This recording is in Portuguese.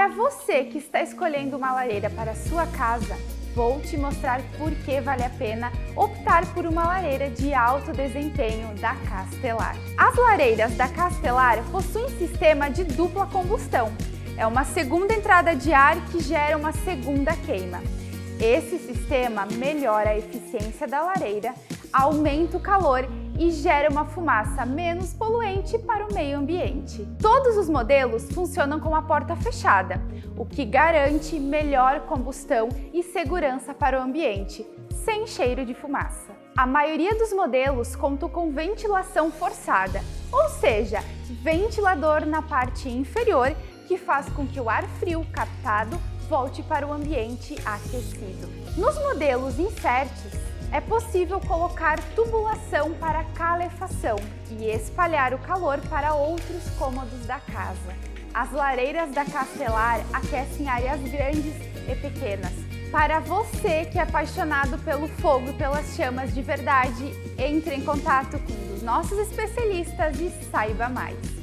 Para você que está escolhendo uma lareira para sua casa, vou te mostrar por que vale a pena optar por uma lareira de alto desempenho da Castelar. As lareiras da Castelar possuem sistema de dupla combustão. É uma segunda entrada de ar que gera uma segunda queima. Esse sistema melhora a eficiência da lareira, aumenta o calor e gera uma fumaça menos poluente para o meio ambiente. Todos os modelos funcionam com a porta fechada, o que garante melhor combustão e segurança para o ambiente, sem cheiro de fumaça. A maioria dos modelos contam com ventilação forçada, ou seja, ventilador na parte inferior que faz com que o ar frio captado volte para o ambiente aquecido. Nos modelos incertos, é possível colocar tubulação para calefação e espalhar o calor para outros cômodos da casa. As lareiras da Castelar aquecem áreas grandes e pequenas. Para você que é apaixonado pelo fogo e pelas chamas de verdade, entre em contato com um dos nossos especialistas e saiba mais.